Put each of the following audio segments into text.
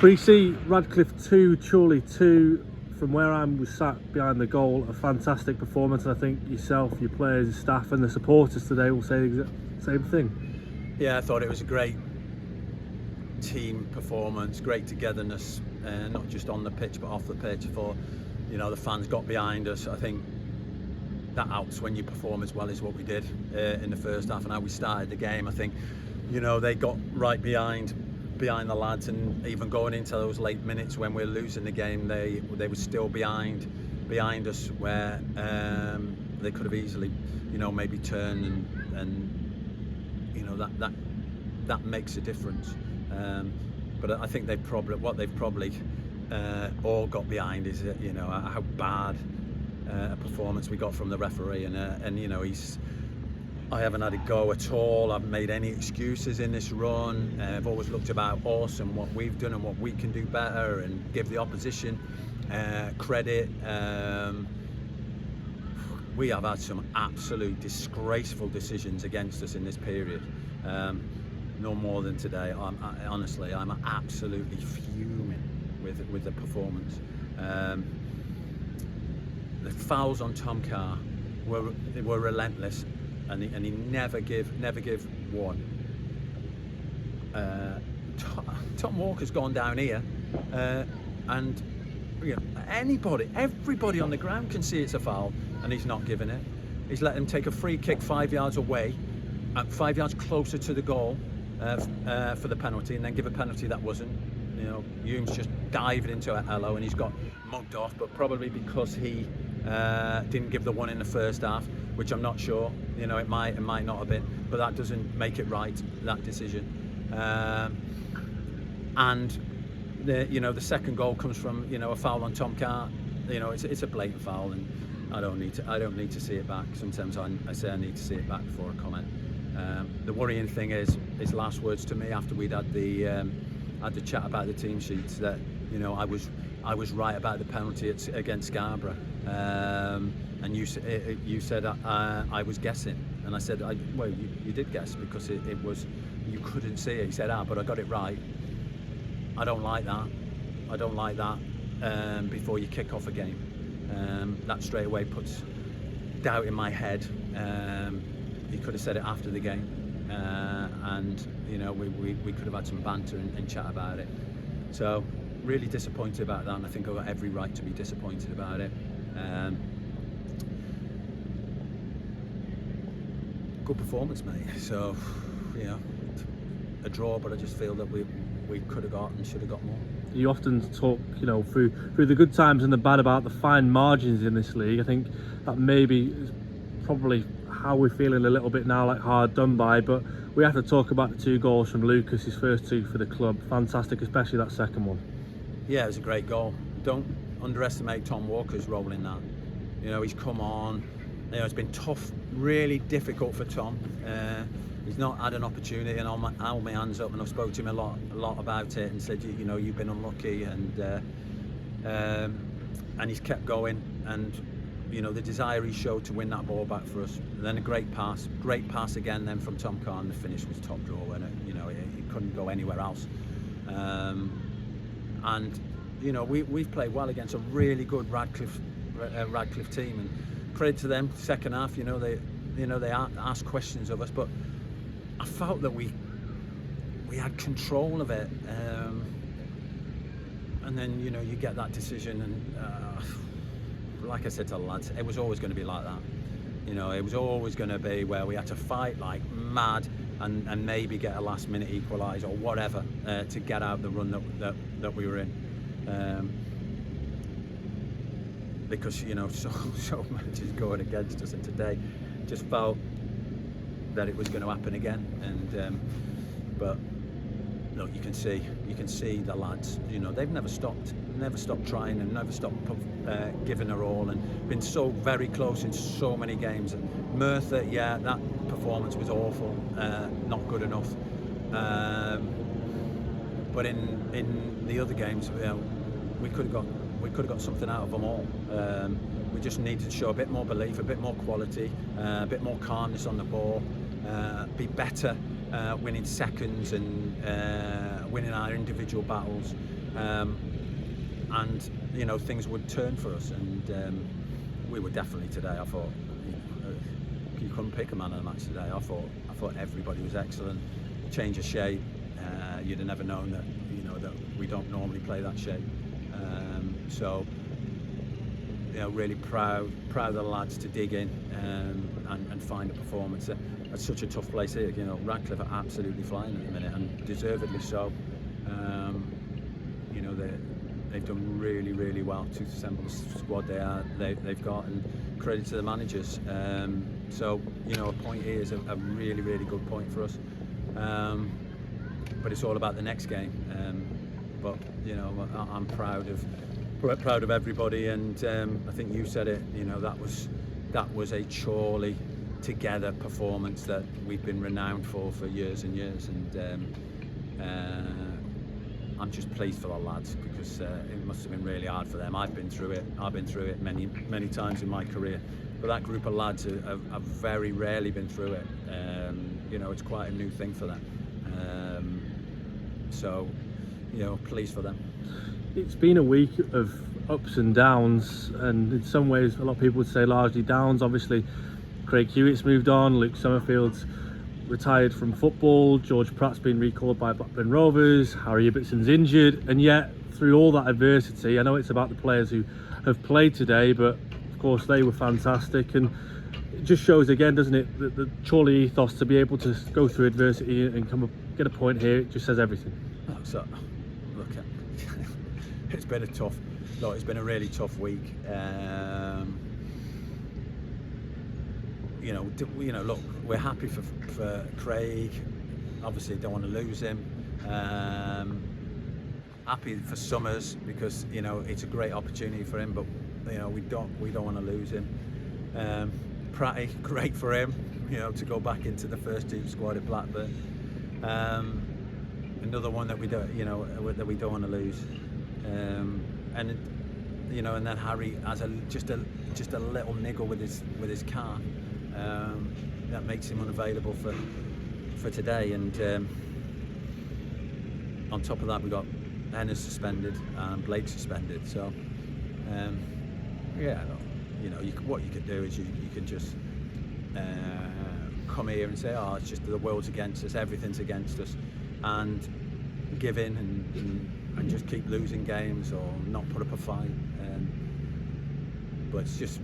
Preecy, Radcliffe 2, Chorley 2. From where I was sat behind the goal, a fantastic performance. And I think yourself, your players, your staff and the supporters today will say the exact same thing. Yeah, I thought it was a great team performance, great togetherness, not just on the pitch but off the pitch. I thought, the fans got behind us. I think that helps when you perform as well as what we did in the first half and how we started the game. I think, they got right behind the lads, and even going into those late minutes when we're losing the game, they were still behind us, where they could have easily, maybe turned and that makes a difference. But I think they've probably all got behind is how bad a performance we got from the referee, and I haven't had a go at all. I haven't made any excuses in this run. I've always looked about us and what we've done and what we can do better, and give the opposition credit. We have had some absolute disgraceful decisions against us in this period. No more than today. Honestly, I'm absolutely fuming with the performance. The fouls on Tom Carr were relentless. And he never give one. Tom Walker's gone down here, and everybody on the ground can see it's a foul, and he's not giving it. He's let him take a free kick 5 yards away, 5 yards closer to the goal for the penalty, and then give a penalty that wasn't. Hume's just dived into a hello, and he's got mugged off, but probably because he didn't give the one in the first half, which I'm not sure. It might not have been, but that doesn't make it right, that decision. And the second goal comes from a foul on Tom Carr. It's a blatant foul, and I don't need to see it back. Sometimes I say I need to see it back before I comment. The worrying thing is his last words to me after we'd had the chat about the team sheets, that I was right about the penalty against Scarborough. And you said I was guessing, and I said, well, you did guess, because it was, you couldn't see it. He said, but I got it right. I don't like that. Before you kick off a game, that straight away puts doubt in my head. He could have said it after the game, and we could have had some banter and chat about it. So really disappointed about that, and I think I've got every right to be disappointed about it. Good performance, mate. So, a draw, but I just feel that we could have got and should have got more. You often talk, through the good times and the bad, about the fine margins in this league. I think that maybe is probably how we're feeling a little bit now, like hard done by. But we have to talk about the 2 goals from Lucas, his first 2 for the club. Fantastic, especially that second one. Yeah, it was a great goal. Don't underestimate Tom Walker's role in that. He's come on. It's been tough, really difficult for Tom. He's not had an opportunity, and I'll hold my hands up, and I've spoken to him a lot about it, and said, you've been unlucky, and he's kept going, and the desire he showed to win that ball back for us. And then a great pass again then from Tom Carr, and the finish was top drawer, and it couldn't go anywhere else. And we've played well against a really good Radcliffe team, and credit to them. Second half, they asked questions of us, but I felt that we had control of it. And then you get that decision, and like I said to the lads, it was always going to be like that. It was always going to be where we had to fight like mad and maybe get a last minute equaliser or whatever to get out the run that we were in. Because so much is going against us, and today just felt that it was going to happen again. And but look, you can see the lads. They've never stopped trying, and never stopped giving their all, and been so very close in so many games. And Merthyr, that performance was awful, not good enough. But in the other games, we could have got something out of them all. We just needed to show a bit more belief, a bit more quality, a bit more calmness on the ball, be better winning seconds and winning our individual battles. and you know, things would turn for us, and we were definitely today. I thought you couldn't pick a man of the match today. I thought everybody was excellent. Change of shape, you'd have never known that, you know, that we don't normally play that shape. So you know, really proud of the lads to dig in and find a performance at such a tough place here. You know, Radcliffe are absolutely flying at the minute, and deservedly so. You know, they've done really well to assemble the squad they've got, and credit to the managers. So you know, a point here is a really good point for us. But it's all about the next game. But you know, I'm proud of everybody, and I think you said it. You know, that was a truly together performance that we've been renowned for years and years, and I'm just pleased for the lads, because it must have been really hard for them. I've been through it many times in my career, but that group of lads have very rarely been through it. You know, it's quite a new thing for them. So you know, pleased for them. It's been a week of ups and downs, and in some ways a lot of people would say largely downs. Obviously Craig Hewitt's moved on, Luke Summerfield's retired from football, George Pratt's been recalled by Blackburn Rovers, Harry Ibbetson's injured, and yet through all that adversity, I know it's about the players who have played today, but of course they were fantastic, and it just shows again, doesn't it, that the Chorley ethos to be able to go through adversity and come up, get a point here, it just says everything. So look, it's been a really tough week. You know, look, we're happy for Craig. Obviously, don't want to lose him. Happy for Summers, because you know, it's a great opportunity for him, but you know, we don't want to lose him. Pratty, great for him, you know, to go back into the first team squad at Blackburn. Another one that we don't want to lose. And you know, and then Harry has just a little niggle with his calf. That makes him unavailable for today, and on top of that, we got Ennis suspended and Blake suspended. So yeah, you know, what you could do is you could just come here and say, oh, it's just the world's against us, everything's against us, and give in and just keep losing games or not put up a fight. But it's just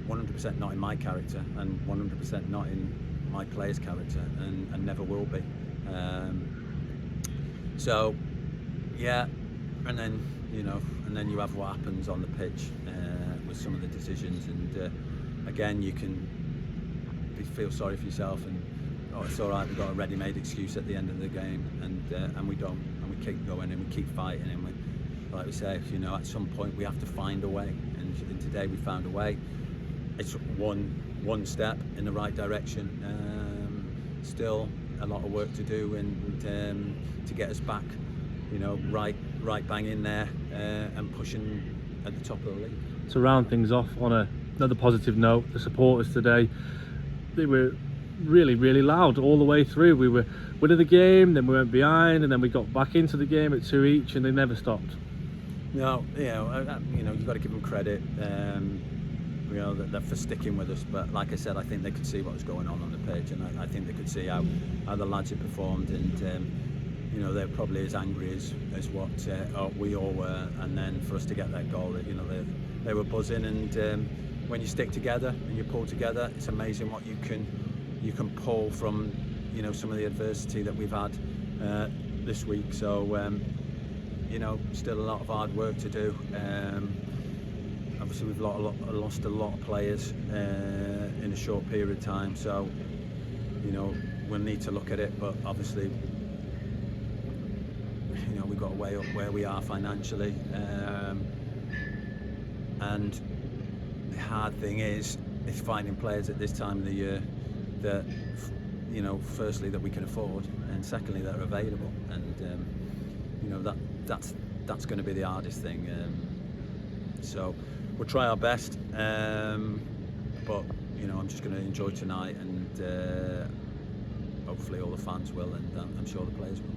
100% not in my character, and 100% not in my players' character, and never will be. So yeah, and then you know, and then you have what happens on the pitch with some of the decisions, and again, you can feel sorry for yourself, and oh, it's all right, we've got a ready-made excuse at the end of the game, and we don't, and we keep going and we keep fighting, and like we say, you know, at some point we have to find a way, and today we found a way. It's one step in the right direction. Still a lot of work to do, and to get us back, you know, right bang in there, and pushing at the top of the league. To round things off on another positive note, the supporters today, they were really loud all the way through. We were winning the game, then we went behind, and then we got back into the game at 2 each, and they never stopped. No, you know, you've got to give them credit. You know, that for sticking with us, but like I said, I think they could see what was going on the pitch, and I think they could see how the lads had performed, and you know, they're probably as angry as what we all were. And then for us to get that goal, you know, they were buzzing, and when you stick together and you pull together, it's amazing what you can pull from, you know, some of the adversity that we've had this week. So you know, still a lot of hard work to do. Obviously, we've lost a lot of players in a short period of time, so you know, we'll need to look at it. But obviously, you know, we've got to weigh up where we are financially, and the hard thing is finding players at this time of the year that, you know, firstly that we can afford, and secondly that are available, and you know, that's going to be the hardest thing. So we'll try our best, but you know, I'm just going to enjoy tonight, and hopefully all the fans will, and I'm sure the players will.